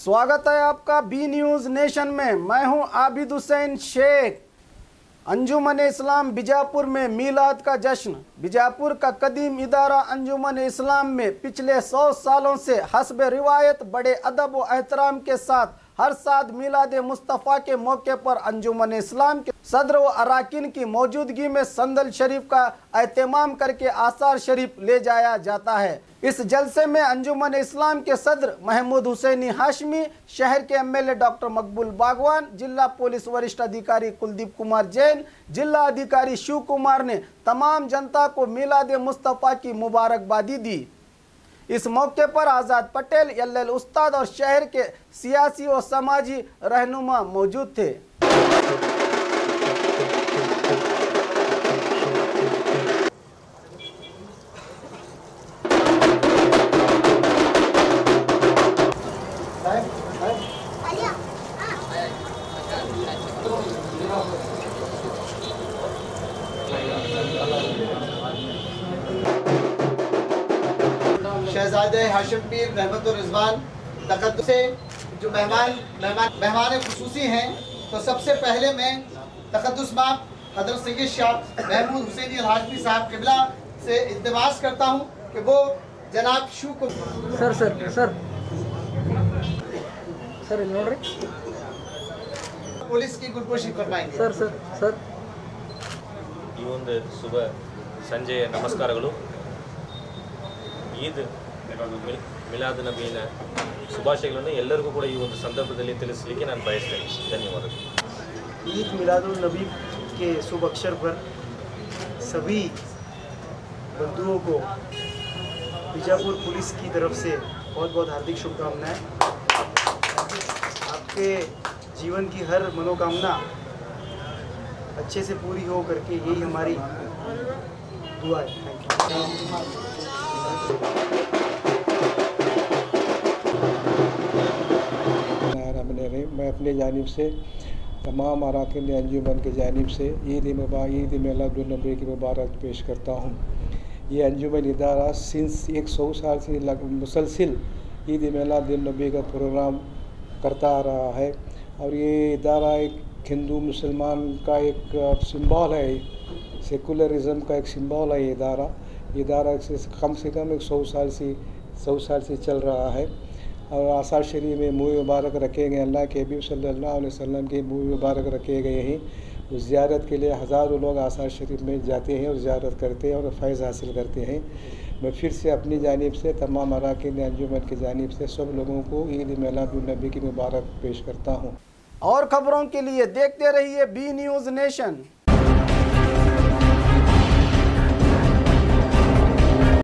स्वागत है आपका बी न्यूज़ नेशन में। मैं हूं आबिद हुसैन शेख। अंजुमन इस्लाम बीजापुर में मीलाद का जश्न। बीजापुर का कदीम इदारा अंजुमन इस्लाम में पिछले 100 सालों से हस्ब रिवायत बड़े अदब व एहतराम के साथ हर साल मीलाद मुस्तफ़ा के मौके पर अंजुमन इस्लाम के सदर व अराकीन की मौजूदगी में संदल शरीफ का एहतमाम करके आसार शरीफ ले जाया जाता है। इस जलसे में अंजुमन इस्लाम के सदर महमूद हुसैनी हाशमी, शहर के एमएलए डॉक्टर मकबूल बागवान, जिला पुलिस वरिष्ठ अधिकारी कुलदीप कुमार जैन, जिला अधिकारी शिव कुमार ने तमाम जनता को मीलाद मुस्तफ़ा की मुबारकबादी दी। इस मौके पर आज़ाद पटेल, एल उस्ताद और शहर के सियासी और समाजी रहनुमा मौजूद थे। शहजादे हाशिम पीर रहमतुर रिजवान तकद्दुस से जो मेहमान खुसूसी हैं, तो सबसे पहले मैं तकद्दुस माप हज़रत सैयद शाह महमूद हुसैनी अल हाशमी साहब क़िबला से इल्तिमास करता हूं कि वो जनाब शू को पुलिस की गुलपोशी फरमाएंगे। सर ಈ ಒಂದು ಶುಭ ಸಂಜೆಯ ನಮಸ್ಕಾರಗಳು। ಈದ್ ಮಿಲಾದ್ ನಬೀನ ಶುಭಾಶಯಗಳನ್ನು ಎಲ್ಲರಿಗೂ ಕೂಡ ಈ ಒಂದು ಸಂದರ್ಭದಲ್ಲಿ ತಿಳಿಸಲಿಕ್ಕೆ ನಾನು ಬಯಸ್ತೇನೆ। ಧನ್ಯವಾದಗಳು। ईद मिलादुन नबी के शुभ अवसर पर सभी बंधुओं को बीजापुर पुलिस की तरफ से बहुत बहुत हार्दिक शुभकामनाएं। आपके जीवन की हर मनोकामना अच्छे से पूरी हो करके यही हमारी दुआ है। मैं अपने जानिब से तमाम अराकीन अंजुमन के जानिब से ईद मिलादुन नबी की मुबारक पेश करता हूँ। ये अंजुमन इदारा सिंस 100 साल से मुसलसिल ईद मिलादुन नबी का प्रोग्राम करता आ रहा है और ये इदारा एक हिंदू मुसलमान का एक सिंबल है, सेकुलरिज़म का एक सिंबल है। ये इदारा से कम एक 100 साल से चल रहा है और आसार शरीफ में मुँह मुबारक रखे गए। अल्लाह के हबीब सल्लल्लाहु अलैहि वसल्लम के मुँह मुबारक रखे गए हैं। उस ज़ियारत के लिए हज़ारों लोग आसार शरीफ में जाते हैं और ज़ियारत करते हैं और फ़ैज़ हासिल करते हैं। मैं फिर से अपनी जानिब से तमाम अराकीन अंजुमन की जानिब से सब लोगों को ईद मिलादुन नबी की मुबारक पेश करता हूँ। और खबरों के लिए देखते रहिए बी न्यूज़ नेशन।